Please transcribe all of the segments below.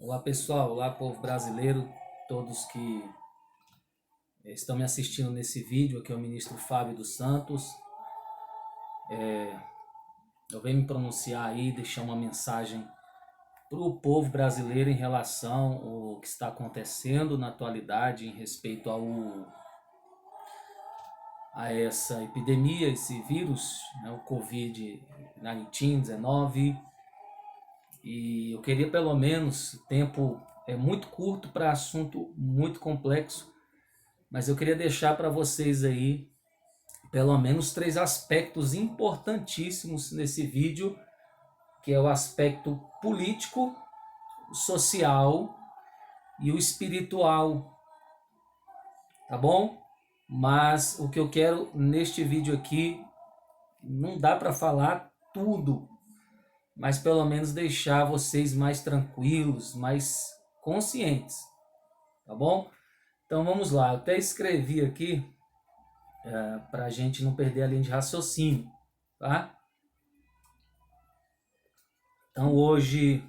Olá pessoal, olá povo brasileiro, todos que estão me assistindo nesse vídeo, aqui é o ministro Fábio dos Santos. Eu venho me pronunciar aí, deixar uma mensagem para o povo brasileiro em relação ao que está acontecendo na atualidade em respeito a essa epidemia, esse vírus, né, o Covid-19. E eu queria pelo menos, o tempo é muito curto para assunto muito complexo, mas eu queria deixar para vocês aí pelo menos três aspectos importantíssimos nesse vídeo, que é o aspecto político, social e o espiritual, tá bom? Mas o que eu quero neste vídeo aqui, não dá para falar tudo, mas pelo menos deixar vocês mais tranquilos, mais conscientes, tá bom? Então vamos lá, eu até escrevi aqui para a gente não perder a linha de raciocínio, tá? Então hoje,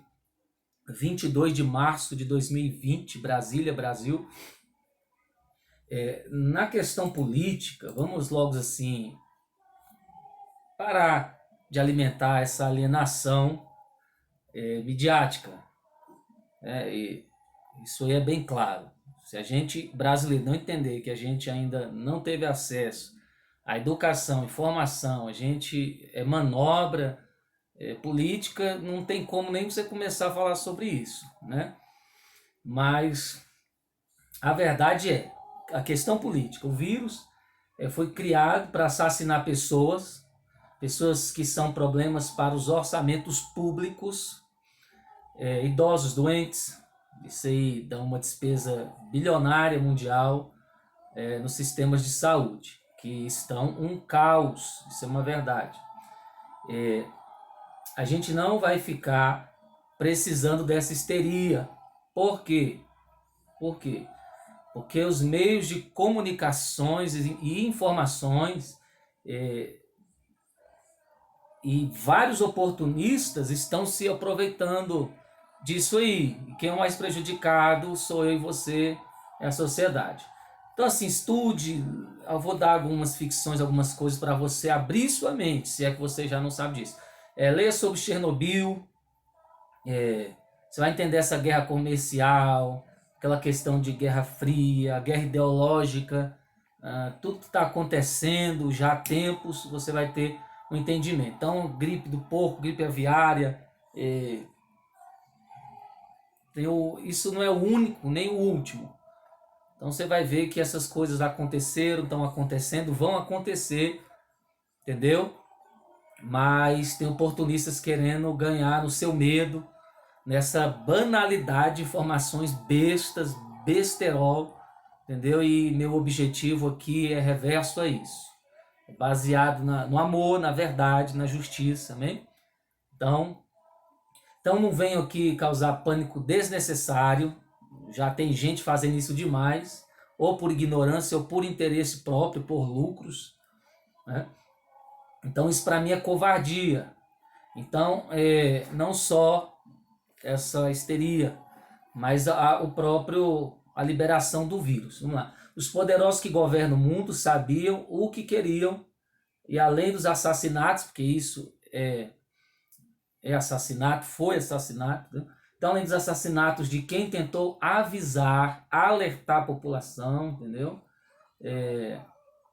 22 de março de 2020, Brasília, Brasil. Na questão política, vamos logo assim, parar de alimentar essa alienação midiática. E isso aí é bem claro. Se a gente brasileiro não entender que a gente ainda não teve acesso à educação, informação, a gente manobra política, não tem como nem você começar a falar sobre isso, né? Mas a verdade é, a questão política, o vírus foi criado para assassinar pessoas, pessoas que são problemas para os orçamentos públicos, idosos doentes, isso aí dá uma despesa bilionária mundial nos sistemas de saúde, que estão um caos, isso é uma verdade. A gente não vai ficar precisando dessa histeria. Por quê? Por quê? Porque os meios de comunicações e informações e vários oportunistas estão se aproveitando disso aí. E quem é o mais prejudicado sou eu e você, é a sociedade. Então assim, estude, eu vou dar algumas ficções, algumas coisas para você abrir sua mente, se é que você já não sabe disso. Leia sobre Chernobyl, você vai entender essa guerra comercial, aquela questão de guerra fria, guerra ideológica, tudo que está acontecendo já há tempos, você vai ter um entendimento. Então, gripe do porco, gripe aviária, isso não é o único nem o último. Então você vai ver que essas coisas aconteceram, estão acontecendo, vão acontecer, entendeu? Mas tem oportunistas querendo ganhar no seu medo, nessa banalidade de informações bestas, besterol, entendeu? E meu objetivo aqui é reverso a isso. É baseado no amor, na verdade, na justiça, amém? Então não venho aqui causar pânico desnecessário, já tem gente fazendo isso demais, ou por ignorância, ou por interesse próprio, por lucros, né? Então isso para mim é covardia. Então, não só essa histeria, mas a liberação do vírus. Vamos lá. Os poderosos que governam o mundo sabiam o que queriam, e além dos assassinatos, porque isso é assassinato, foi assassinato, né? Então, além dos assassinatos de quem tentou avisar, alertar a população, entendeu?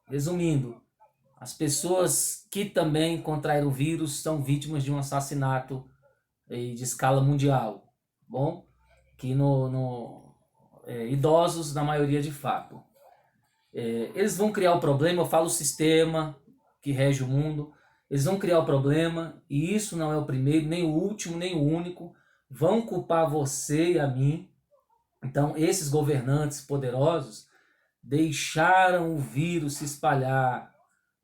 Resumindo, as pessoas que também contraíram o vírus são vítimas de um assassinato de escala mundial, bom? Que idosos, na maioria de fato. Eles vão criar o problema, eu falo o sistema que rege o mundo, eles vão criar o problema, e isso não é o primeiro, nem o último, nem o único, vão culpar você e a mim. Então, esses governantes poderosos deixaram o vírus se espalhar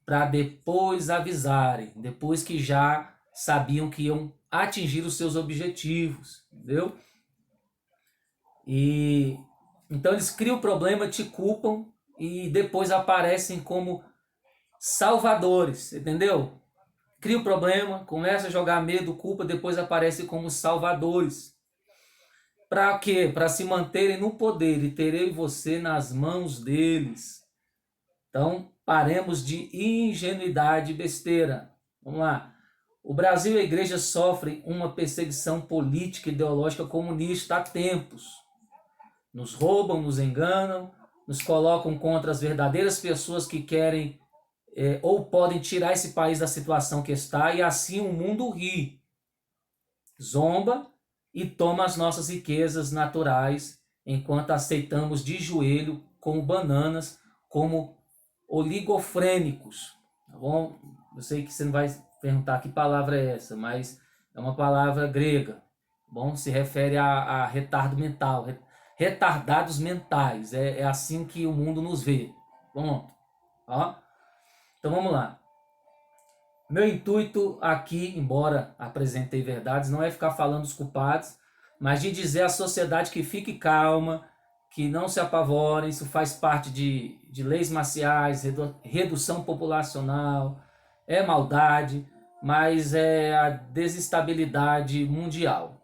para depois avisarem, depois que já sabiam que iam atingir os seus objetivos, entendeu? E então eles criam o problema, te culpam e depois aparecem como salvadores, entendeu? Cria o problema, começa a jogar medo, culpa, depois aparece como salvadores. Para quê? Para se manterem no poder e terei você nas mãos deles. Então, paremos de ingenuidade e besteira. Vamos lá. O Brasil e a igreja sofrem uma perseguição política e ideológica comunista há tempos. Nos roubam, nos enganam, nos colocam contra as verdadeiras pessoas que querem ou podem tirar esse país da situação que está, e assim o mundo ri, zomba e toma as nossas riquezas naturais, enquanto aceitamos de joelho como bananas, como oligofrênicos. Tá bom? Eu sei que você não vai perguntar que palavra é essa, mas é uma palavra grega. Tá bom? Se refere a retardo mental, retardados mentais. É assim que o mundo nos vê. Bom, ó. Então vamos lá. Meu intuito aqui, embora apresentei verdades, não é ficar falando dos culpados, mas de dizer à sociedade que fique calma, que não se apavorem, isso faz parte de leis marciais, redução populacional, é maldade, mas é a desestabilidade mundial.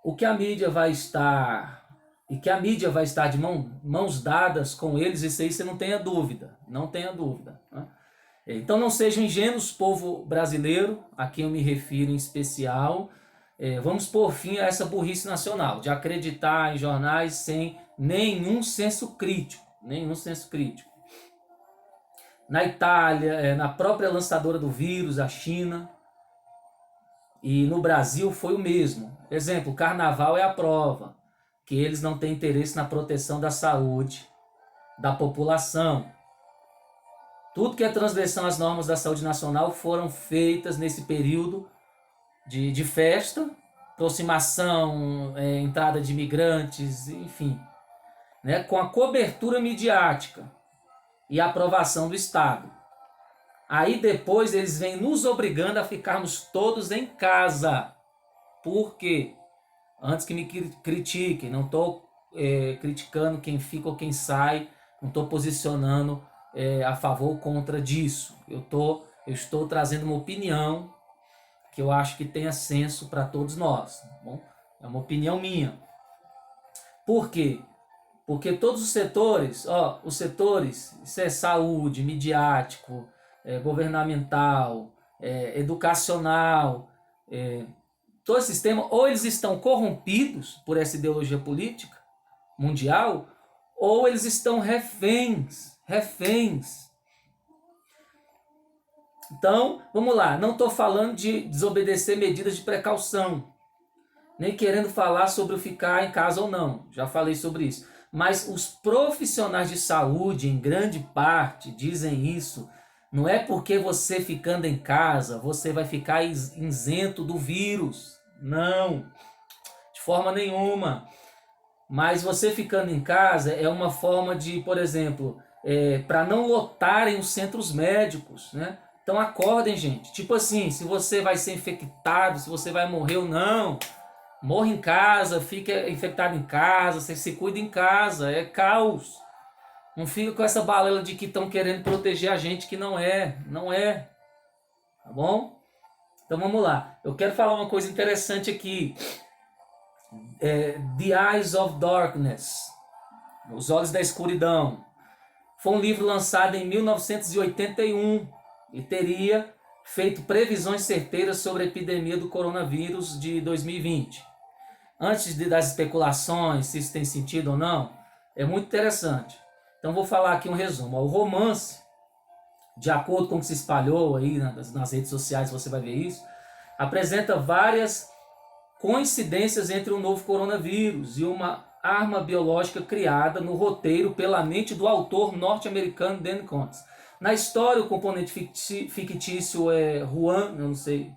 O que a mídia vai estar, e que a mídia vai estar de mãos dadas com eles, isso aí você não tenha dúvida, não tenha dúvida, né? Então não sejam ingênuos, povo brasileiro, a quem eu me refiro em especial. Vamos pôr fim a essa burrice nacional, de acreditar em jornais sem nenhum senso crítico. Nenhum senso crítico. Na Itália, na própria lançadora do vírus, a China, e no Brasil foi o mesmo. Exemplo, o carnaval é a prova que eles não têm interesse na proteção da saúde da população. Tudo que é transgressão às normas da saúde nacional foram feitas nesse período de festa, aproximação, entrada de imigrantes, enfim, né, com a cobertura midiática e aprovação do Estado. Aí depois eles vêm nos obrigando a ficarmos todos em casa. Por quê? Antes que me critiquem, não estou criticando quem fica ou quem sai, não estou posicionando a favor ou contra disso. Eu estou trazendo uma opinião que eu acho que tenha senso para todos nós. Tá bom? É uma opinião minha. Por quê? Porque todos os setores, isso é saúde, midiático, governamental, educacional, todo esse sistema, ou eles estão corrompidos por essa ideologia política mundial, ou eles estão reféns. Então, vamos lá, não estou falando de desobedecer medidas de precaução, nem querendo falar sobre o ficar em casa ou não, já falei sobre isso. Mas os profissionais de saúde, em grande parte, dizem isso. Não é porque você ficando em casa, você vai ficar isento do vírus. Não, de forma nenhuma. Mas você ficando em casa é uma forma de, por exemplo, para não lotarem os centros médicos, né? Então acordem, gente. Tipo assim, se você vai ser infectado, se você vai morrer ou não, morra em casa, fica infectado em casa, você se cuida em casa, é caos. Não fica com essa balela de que estão querendo proteger a gente, que não é, tá bom? Então vamos lá, eu quero falar uma coisa interessante aqui. The Eyes of Darkness, Os Olhos da Escuridão, foi um livro lançado em 1981 e teria feito previsões certeiras sobre a epidemia do coronavírus de 2020. Antes das especulações, se isso tem sentido ou não, é muito interessante. Então vou falar aqui um resumo. O romance, de acordo com o que se espalhou aí nas redes sociais, você vai ver isso, apresenta várias coincidências entre o novo coronavírus e uma arma biológica criada no roteiro pela mente do autor norte-americano Dan Coates. Na história, o componente fictício é Juan, eu não sei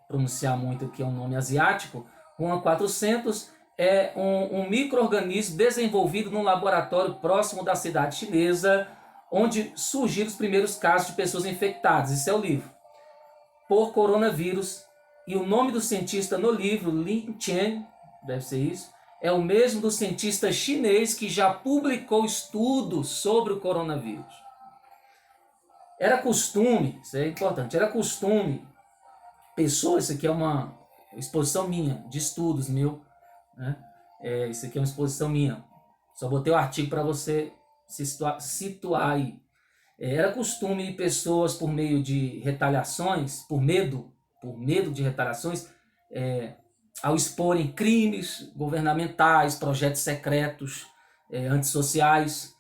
pronunciar muito, que é um nome asiático. Juan 400 é um micro-organismo desenvolvido num laboratório próximo da cidade chinesa, onde surgiram os primeiros casos de pessoas infectadas. Isso é o livro. Por coronavírus. E o nome do cientista no livro, Lin Chen, deve ser isso, é o mesmo do cientista chinês que já publicou estudos sobre o coronavírus. Era costume, isso é importante, era costume, pessoas, isso aqui é uma exposição minha, de estudos meu, né? Isso aqui é uma exposição minha. Só botei o artigo para você se situar aí. Era costume pessoas, por meio de retaliações, por medo de retaliações, ao exporem crimes governamentais, projetos secretos, antissociais,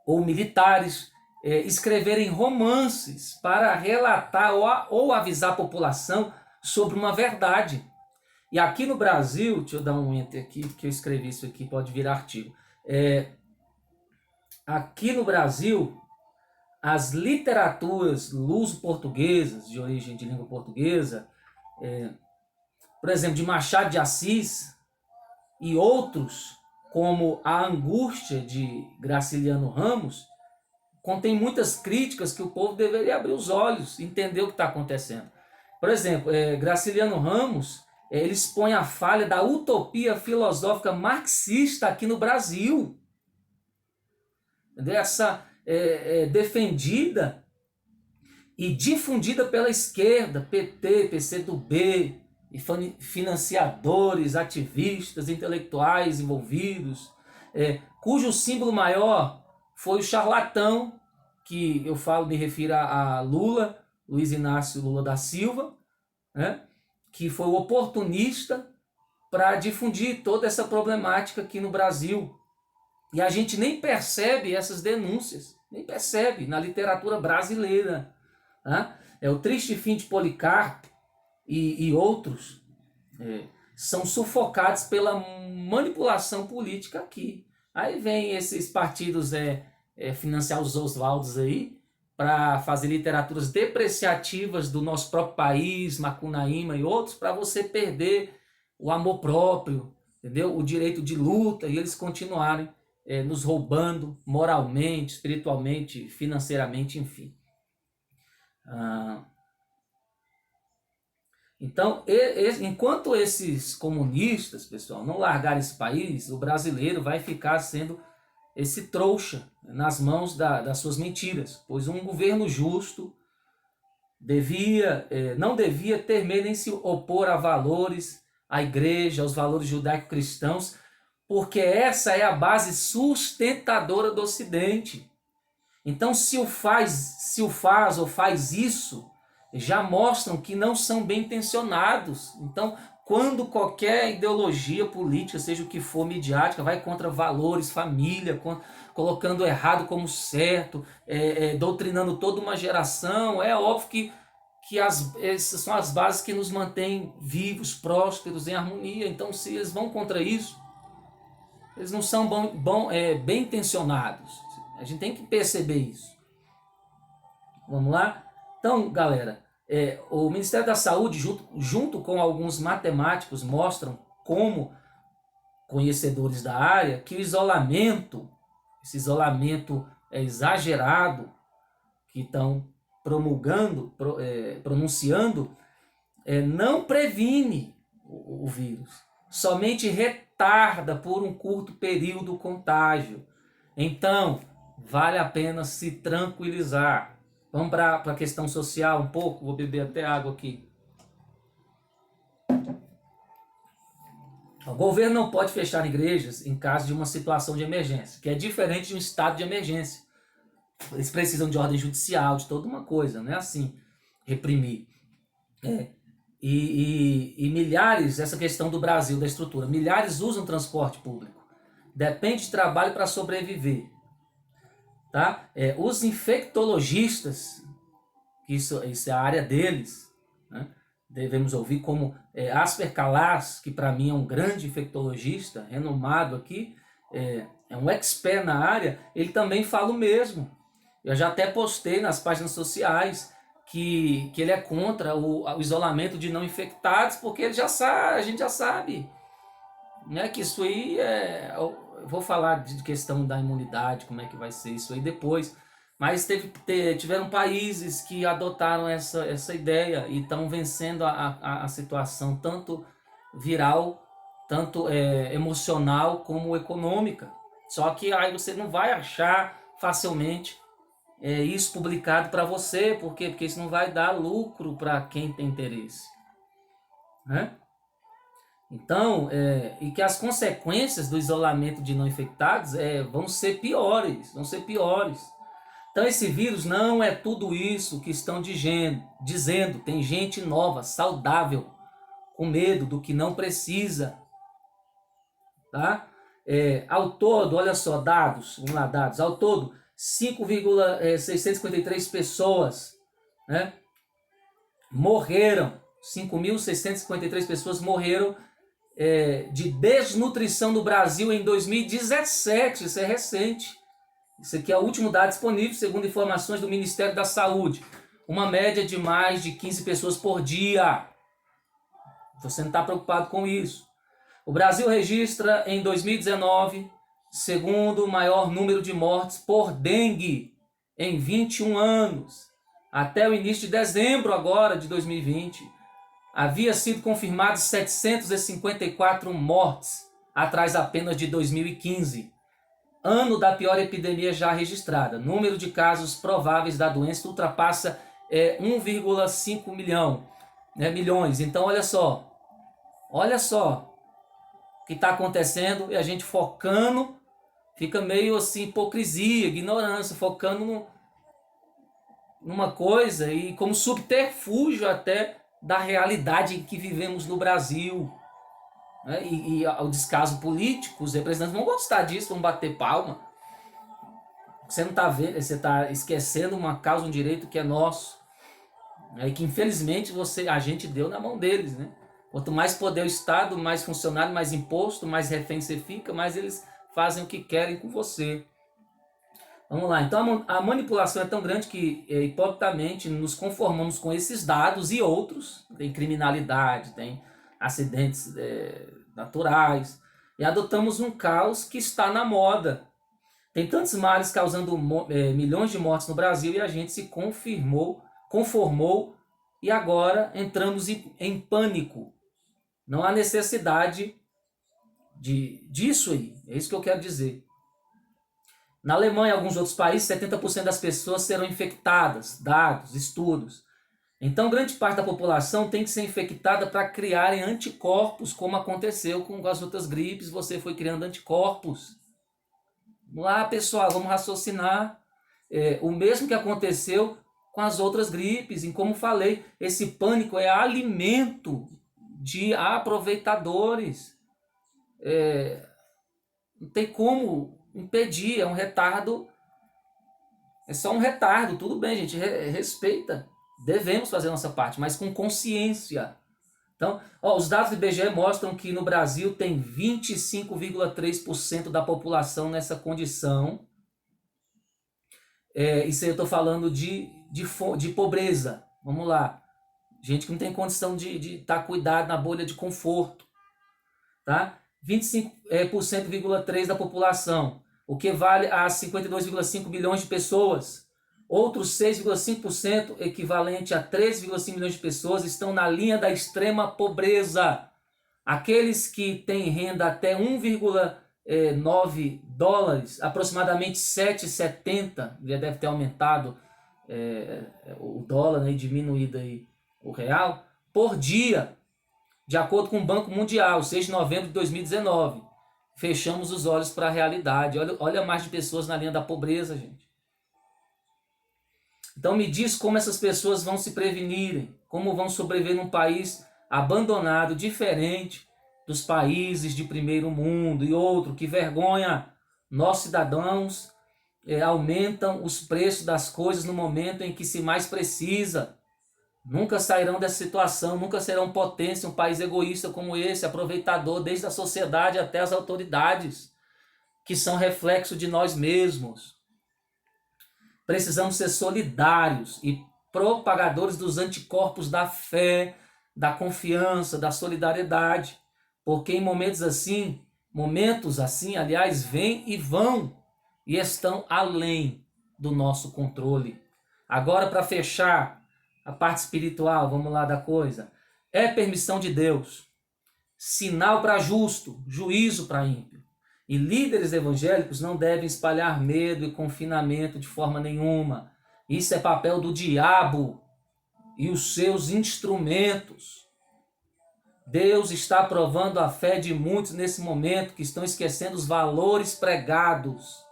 ou militares, escreverem romances para relatar ou avisar a população sobre uma verdade. E aqui no Brasil, deixa eu dar um enter aqui, que eu escrevi isso aqui, pode virar artigo. Aqui no Brasil, as literaturas luso-portuguesas, de origem de língua portuguesa, por exemplo, de Machado de Assis e outros, como A Angústia, de Graciliano Ramos, contém muitas críticas que o povo deveria abrir os olhos, entender o que está acontecendo. Por exemplo, Graciliano Ramos, ele expõe a falha da utopia filosófica marxista aqui no Brasil. Essa defendida e difundida pela esquerda, PT, PCdoB, e financiadores, ativistas, intelectuais envolvidos, cujo símbolo maior foi o charlatão, que eu falo, me refiro a Lula, Luiz Inácio Lula da Silva, né, que foi o oportunista para difundir toda essa problemática aqui no Brasil. E a gente nem percebe essas denúncias, nem percebe na literatura brasileira. Né? O Triste Fim de Policarpo e outros são sufocados pela manipulação política aqui. Aí vem esses partidos financiar os Oswaldos aí para fazer literaturas depreciativas do nosso próprio país, Macunaíma e outros, para você perder o amor próprio, entendeu? O direito de luta, e eles continuarem nos roubando moralmente, espiritualmente, financeiramente, enfim. Então, enquanto esses comunistas, pessoal, não largarem esse país, o brasileiro vai ficar sendo esse trouxa nas mãos das suas mentiras, pois um governo justo não devia temer nem se opor a valores, à igreja, aos valores judaico-cristãos, porque essa é a base sustentadora do Ocidente. Então, se o faz ou faz isso, já mostram que não são bem intencionados. Então, quando qualquer ideologia política, seja o que for, midiática, vai contra valores, família, colocando o errado como certo, doutrinando toda uma geração, é óbvio que essas são as bases que nos mantêm vivos, prósperos, em harmonia. Então, se eles vão contra isso, eles não são bem intencionados. A gente tem que perceber isso. Vamos lá? Então, galera, o Ministério da Saúde, junto com alguns matemáticos, mostram como conhecedores da área que esse isolamento exagerado que estão pronunciando, não previne o vírus, somente retarda por um curto período o contágio. Então, vale a pena se tranquilizar. Vamos para a questão social um pouco, vou beber até água aqui. O governo não pode fechar igrejas em caso de uma situação de emergência, que é diferente de um estado de emergência. Eles precisam de ordem judicial, de toda uma coisa, não é assim, reprimir. E milhares, essa questão do Brasil, da estrutura, milhares usam transporte público. Depende de trabalho para sobreviver. Tá? Os infectologistas, isso é a área deles, né? Devemos ouvir como Asper Calas, que para mim é um grande infectologista, renomado aqui, é um expert na área, ele também fala o mesmo. Eu já até postei nas páginas sociais que ele é contra o isolamento de não infectados, porque a gente já sabe, né, que isso aí eu vou falar de questão da imunidade, como é que vai ser isso aí depois, mas tiveram países que adotaram essa ideia e estão vencendo a situação, tanto viral, tanto emocional como econômica. Só que aí você não vai achar facilmente isso publicado para você, por quê? Porque isso não vai dar lucro para quem tem interesse, né? Então, e que as consequências do isolamento de não infectados vão ser piores, vão ser piores. Então esse vírus não é tudo isso que estão dizendo. Tem gente nova, saudável, com medo do que não precisa, tá? Ao todo, olha só, dados, vamos lá, dados. Ao todo, 5,653 pessoas, né, morreram. 5.653 pessoas morreram de desnutrição no Brasil em 2017. Isso é recente. Isso aqui é o último dado disponível, segundo informações do Ministério da Saúde. Uma média de mais de 15 pessoas por dia. Você não está preocupado com isso. O Brasil registra em 2019 segundo maior número de mortes por dengue em 21 anos. Até o início de dezembro agora de 2020, havia sido confirmadas 754 mortes, atrás apenas de 2015. Ano da pior epidemia já registrada. Número de casos prováveis da doença ultrapassa 1,5 milhões. Então, olha só o que está acontecendo e a gente focando, fica meio assim, hipocrisia, ignorância, focando numa coisa e como subterfúgio até da realidade em que vivemos no Brasil. Né? E ao descaso político, os representantes vão gostar disso, vão bater palma. Você não está vendo, você está esquecendo uma causa, um direito que é nosso, né? E que infelizmente a gente deu na mão deles, né? Quanto mais poder o Estado, mais funcionário, mais imposto, mais refém você fica, mais eles fazem o que querem com você. Vamos lá, então a manipulação é tão grande que hipocritamente nos conformamos com esses dados e outros, tem criminalidade, tem acidentes naturais, e adotamos um caos que está na moda. Tem tantos males causando milhões de mortes no Brasil e a gente se conformou e agora entramos em pânico. Não há necessidade disso aí, é isso que eu quero dizer. Na Alemanha e alguns outros países, 70% das pessoas serão infectadas, dados, estudos. Então, grande parte da população tem que ser infectada para criarem anticorpos, como aconteceu com as outras gripes, você foi criando anticorpos. Vamos lá, pessoal, vamos raciocinar. O mesmo que aconteceu com as outras gripes, e como falei, esse pânico é alimento de aproveitadores. Não tem como impedir, é um retardo, é só um retardo, tudo bem, gente, respeita, devemos fazer a nossa parte, mas com consciência. Então, os dados do IBGE mostram que no Brasil tem 25,3% da população nessa condição. Isso aí eu estou falando de pobreza. Vamos lá. Gente que não tem condição de estar cuidado na bolha de conforto. Tá? 25,3% da população, o que vale a 52,5 milhões de pessoas. Outros 6,5%, equivalente a 13,5 milhões de pessoas, estão na linha da extrema pobreza. Aqueles que têm renda até 1,9 dólares, aproximadamente 7,70, já deve ter aumentado o dólar, né, e diminuído aí o real, por dia, de acordo com o Banco Mundial, 6 de novembro de 2019. Fechamos os olhos para a realidade. Olha mais de pessoas na linha da pobreza, gente. Então me diz como essas pessoas vão se prevenirem, como vão sobreviver num país abandonado, diferente dos países de primeiro mundo e outro, que vergonha. Nossos cidadãos aumentam os preços das coisas no momento em que se mais precisa. Nunca sairão dessa situação, nunca serão potência, um país egoísta como esse, aproveitador desde a sociedade até as autoridades, que são reflexo de nós mesmos. Precisamos ser solidários e propagadores dos anticorpos da fé, da confiança, da solidariedade, porque em momentos assim, aliás, vêm e vão e estão além do nosso controle. Agora, para fechar a parte espiritual, vamos lá da coisa, é permissão de Deus, sinal para justo, juízo para ímpio. E líderes evangélicos não devem espalhar medo e confinamento de forma nenhuma. Isso é papel do diabo e os seus instrumentos. Deus está provando a fé de muitos nesse momento que estão esquecendo os valores pregados.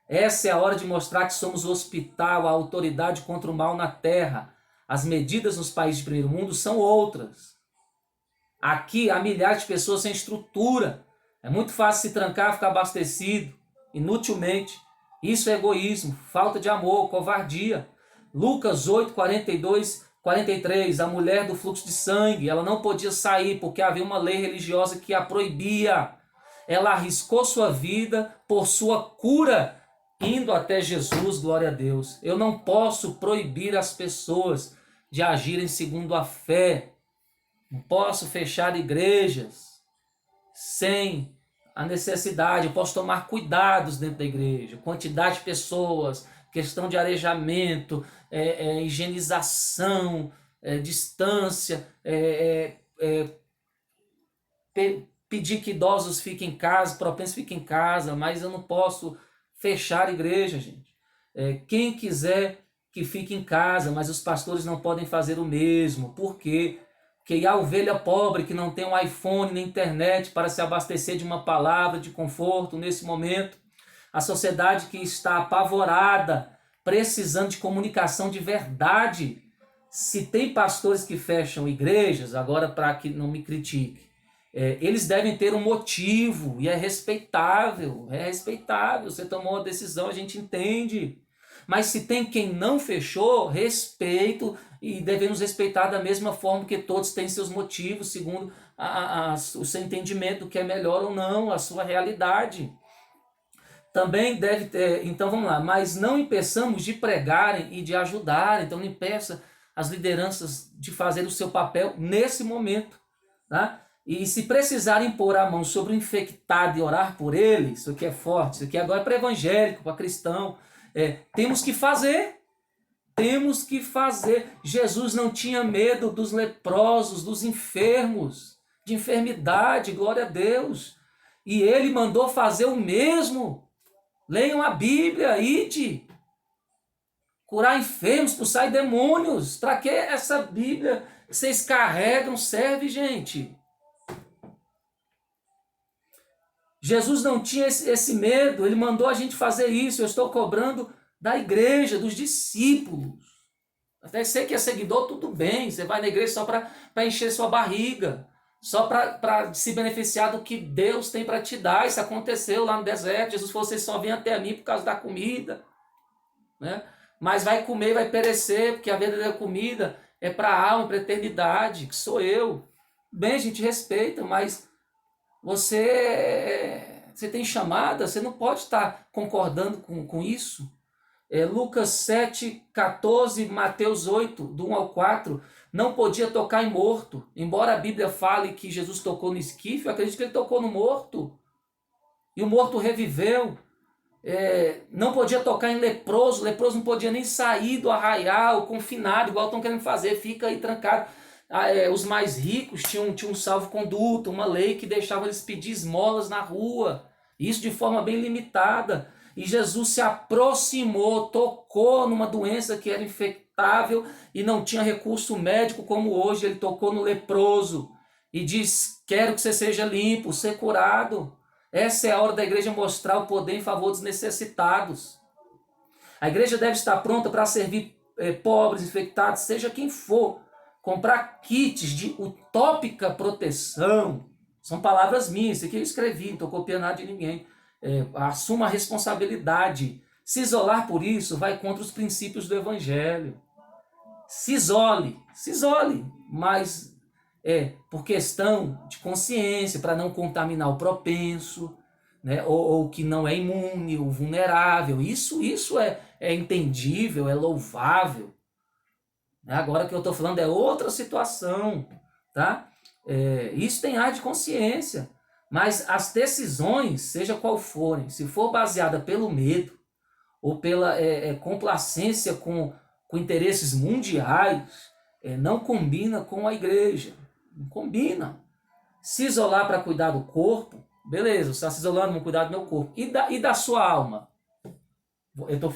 Essa é a hora de mostrar que somos o hospital, a autoridade contra o mal na terra. As medidas nos países de primeiro mundo são outras. Aqui há milhares de pessoas sem estrutura. É muito fácil se trancar, ficar abastecido, inutilmente. Isso é egoísmo, falta de amor, covardia. Lucas 8, 42, 43, a mulher do fluxo de sangue, ela não podia sair porque havia uma lei religiosa que a proibia. Ela arriscou sua vida por sua cura, indo até Jesus, glória a Deus. Eu não posso proibir as pessoas de agirem segundo a fé. Não posso fechar igrejas sem a necessidade. Eu posso tomar cuidados dentro da igreja. Quantidade de pessoas, questão de arejamento, higienização, distância, pedir que idosos fiquem em casa, propensos fiquem em casa, mas eu não posso fechar a igreja, gente. Quem quiser que fique em casa, mas os pastores não podem fazer o mesmo. Por quê? Porque a ovelha pobre que não tem um iPhone nem internet para se abastecer de uma palavra de conforto nesse momento, a sociedade que está apavorada, precisando de comunicação de verdade. Se tem pastores que fecham igrejas, agora para que não me critique, eles devem ter um motivo e é respeitável, você tomou uma decisão, a gente entende. Mas se tem quem não fechou, respeito, e devemos respeitar da mesma forma que todos têm seus motivos, segundo o seu entendimento do que é melhor ou não, a sua realidade. Também deve ter, então vamos lá, mas não impeçamos de pregarem e de ajudarem, então não impeça as lideranças de fazer o seu papel nesse momento, tá? E se precisarem pôr a mão sobre o infectado e orar por ele, isso aqui é forte, isso aqui agora é para evangélico, para cristão, temos que fazer. Temos que fazer. Jesus não tinha medo dos leprosos, dos enfermos, de enfermidade, glória a Deus. E ele mandou fazer o mesmo. Leiam a Bíblia, ide. Curar enfermos, expulsar demônios. Para que essa Bíblia que vocês carregam serve, gente? Jesus não tinha esse medo, ele mandou a gente fazer isso. Eu estou cobrando da igreja, dos discípulos. Até sei que é seguidor, tudo bem, você vai na igreja só para encher sua barriga, só para se beneficiar do que Deus tem para te dar. Isso aconteceu lá no deserto. Jesus falou, vocês só vêm até mim por causa da comida, né? Mas vai comer e vai perecer, porque a verdadeira comida é para a alma, para a eternidade, que sou eu. Bem, a gente respeita, mas você tem chamada, você não pode estar concordando com isso. Lucas 7, 14, Mateus 8, do 1 ao 4, não podia tocar em morto. Embora a Bíblia fale que Jesus tocou no esquife, eu acredito que ele tocou no morto. E o morto reviveu. Não podia tocar em leproso. O leproso não podia nem sair do arraial, confinado, igual estão querendo fazer, fica aí trancado. Os mais ricos tinham um salvo-conduto, uma lei que deixava eles pedir esmolas na rua. Isso de forma bem limitada. E Jesus se aproximou, tocou numa doença que era infectável e não tinha recurso médico como hoje. Ele tocou no leproso e diz, quero que você seja limpo, ser curado. Essa é a hora da igreja mostrar o poder em favor dos necessitados. A igreja deve estar pronta para servir pobres, infectados, seja quem for. Comprar kits de utópica proteção. São palavras minhas, isso aqui eu escrevi, não estou copiando nada de ninguém. Assuma a responsabilidade. Se isolar por isso vai contra os princípios do evangelho. Se isole, mas por questão de consciência, para não contaminar o propenso, né, ou que não é imune, o vulnerável. Isso é entendível, é louvável. Agora que eu estou falando é outra situação, tá? Isso tem ar de consciência. Mas as decisões, seja qual forem, se for baseada pelo medo ou pela complacência com interesses mundiais, não combina com a igreja. Não combina. Se isolar para cuidar do corpo, beleza, você está se isolando para cuidar do meu corpo. E da sua alma?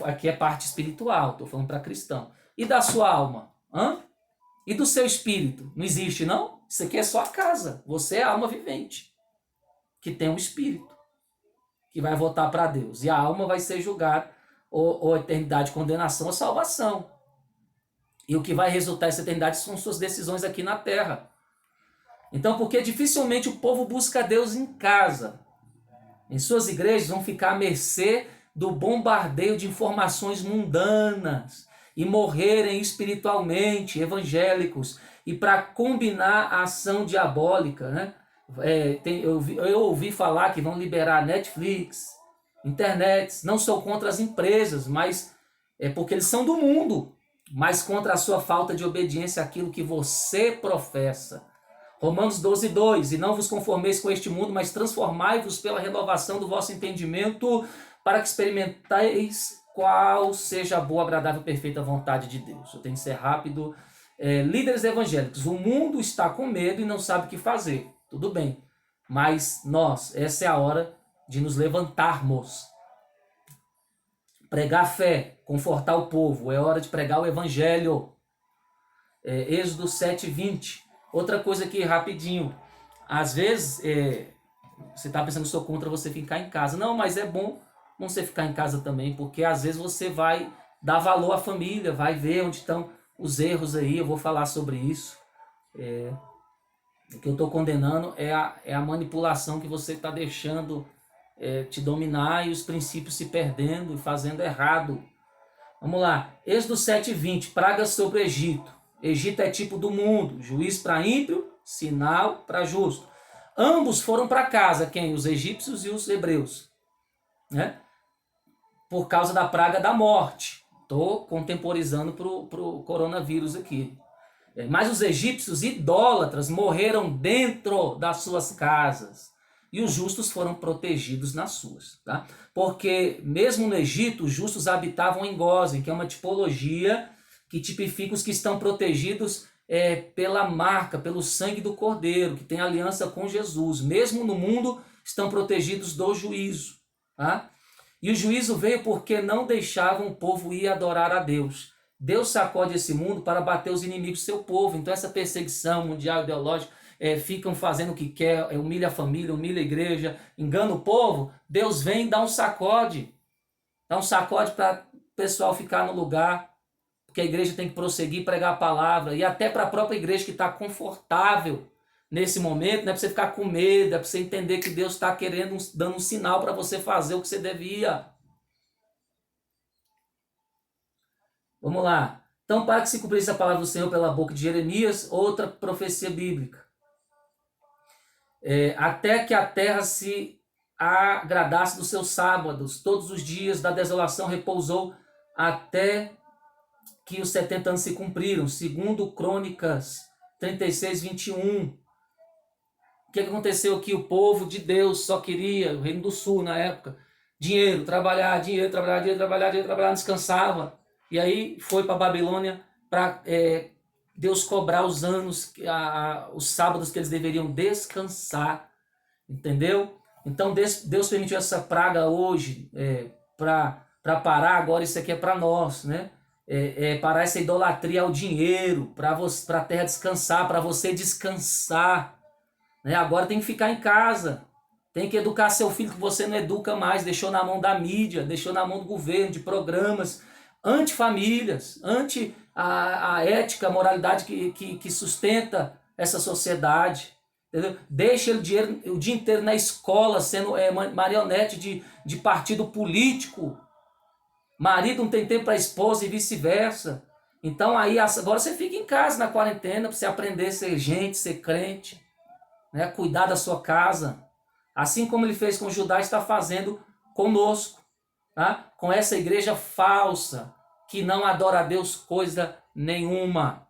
Aqui é parte espiritual, estou falando para cristão. E da sua alma? E do seu espírito? Não existe, não? Isso aqui é só a casa. Você é a alma vivente, que tem um espírito, que vai voltar para Deus. E a alma vai ser julgada, ou eternidade, condenação ou salvação. E o que vai resultar essa eternidade são suas decisões aqui na terra. Então, porque dificilmente o povo busca Deus em casa. Em suas igrejas vão ficar à mercê do bombardeio de informações mundanas e morrerem espiritualmente, evangélicos, e para combinar a ação diabólica, né? Eu ouvi falar que vão liberar Netflix, internet, não sou contra as empresas, mas é porque eles são do mundo, mas contra a sua falta de obediência àquilo que você professa. Romanos 12:2, e não vos conformeis com este mundo, mas transformai-vos pela renovação do vosso entendimento, para que experimenteis qual seja a boa, agradável e perfeita vontade de Deus. Eu tenho que ser rápido. Líderes evangélicos, o mundo está com medo e não sabe o que fazer. Tudo bem, mas essa é a hora de nos levantarmos. Pregar fé, confortar o povo, é hora de pregar o evangelho. Êxodo 7:20. Outra coisa aqui, rapidinho. Às vezes, você está pensando que sou contra você ficar em casa. Não, mas é bom você ficar em casa também, porque às vezes você vai dar valor à família, vai ver onde estão os erros aí, eu vou falar sobre isso. O que eu estou condenando é a manipulação que você está deixando te dominar e os princípios se perdendo e fazendo errado. Vamos lá, Êxodo 7:20, pragas sobre o Egito. Egito é tipo do mundo, juiz para ímpio, sinal para justo. Ambos foram para casa, quem? Os egípcios e os hebreus, né? Por causa da praga da morte. Estou contemporizando para o coronavírus aqui. Mas os egípcios idólatras morreram dentro das suas casas e os justos foram protegidos nas suas. Tá? Porque mesmo no Egito, os justos habitavam em Gósen, que é uma tipologia que tipifica os que estão protegidos pela marca, pelo sangue do Cordeiro, que tem aliança com Jesus. Mesmo no mundo, estão protegidos do juízo. Tá? E o juízo veio porque não deixavam o povo ir adorar a Deus. Deus sacode esse mundo para bater os inimigos do seu povo. Então essa perseguição mundial ideológica, ficam fazendo o que quer, humilha a família, humilha a igreja, engana o povo. Deus vem e dá um sacode. Dá um sacode para o pessoal ficar no lugar, porque a igreja tem que prosseguir, pregar a palavra, e até para a própria igreja que está confortável nesse momento, não é para você ficar com medo, é para você entender que Deus está querendo, dando um sinal para você fazer o que você devia. Vamos lá. Então, para que se cumprisse a palavra do Senhor pela boca de Jeremias, outra profecia bíblica. Até que a terra se agradasse dos seus sábados, todos os dias da desolação repousou até que os 70 anos se cumpriram, segundo Crônicas 36:21. O que aconteceu aqui? O povo de Deus só queria, o Reino do Sul na época, dinheiro, trabalhar, dinheiro, trabalhar, dinheiro, trabalhar, dinheiro, trabalhar, não descansava. E aí foi para a Babilônia para Deus cobrar os anos, os sábados que eles deveriam descansar, entendeu? Então Deus permitiu essa praga hoje para parar. Agora isso aqui é para nós, né? Parar essa idolatria ao dinheiro, para a terra descansar, para você descansar, né? Agora tem que ficar em casa, tem que educar seu filho, que você não educa mais, deixou na mão da mídia, deixou na mão do governo, de programas antifamílias, anti a ética, a moralidade que sustenta essa sociedade. Entendeu? Deixa ele o dia inteiro na escola sendo marionete de partido político. Marido não tem tempo para a esposa e vice-versa. Então aí agora você fica em casa na quarentena para você aprender a ser gente, ser crente, né? Cuidar da sua casa. Assim como ele fez com Judá, está fazendo conosco, tá? Com essa igreja falsa que não adora a Deus coisa nenhuma.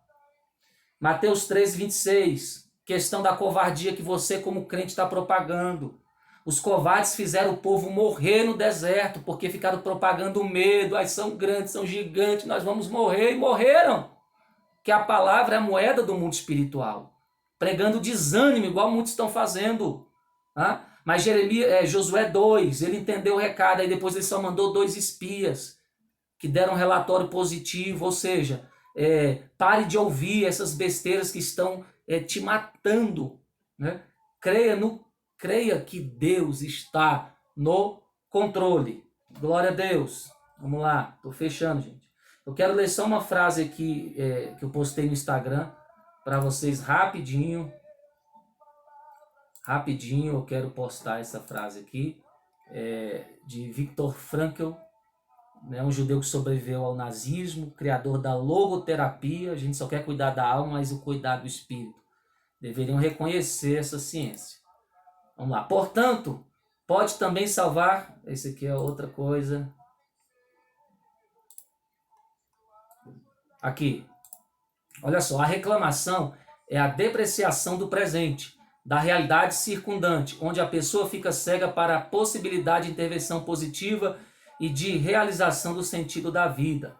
Mateus 13:26, questão da covardia que você como crente está propagando. Os covardes fizeram o povo morrer no deserto, porque ficaram propagando medo. Ai, são grandes, são gigantes, nós vamos morrer. E morreram. Que a palavra é a moeda do mundo espiritual. Pregando desânimo, igual muitos estão fazendo. Tá? Mas Josué 2, ele entendeu o recado, aí depois ele só mandou 2 espias, que deram um relatório positivo, ou seja, pare de ouvir essas besteiras que estão te matando, né? Creia que Deus está no controle. Glória a Deus. Vamos lá, estou fechando, gente. Eu quero ler só uma frase aqui que eu postei no Instagram para vocês rapidinho. Rapidinho, eu quero postar essa frase aqui, de Viktor Frankl, né, um judeu que sobreviveu ao nazismo, criador da logoterapia. A gente só quer cuidar da alma, mas o cuidar do espírito. Deveriam reconhecer essa ciência. Vamos lá. Portanto, pode também salvar. Esse aqui é outra coisa. Aqui. Olha só, a reclamação é a depreciação do presente, da realidade circundante, onde a pessoa fica cega para a possibilidade de intervenção positiva e de realização do sentido da vida.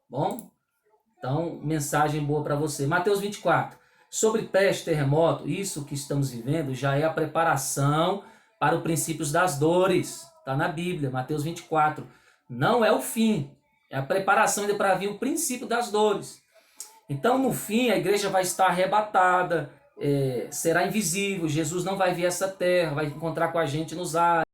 Bom? Então, mensagem boa para você. Mateus 24. Sobre peste, terremoto, isso que estamos vivendo já é a preparação para os princípios das dores. Está na Bíblia, Mateus 24. Não é o fim, é a preparação ainda para vir o princípio das dores. Então, no fim, a igreja vai estar arrebatada, será invisível, Jesus não vai vir a essa terra, vai encontrar com a gente nos ares.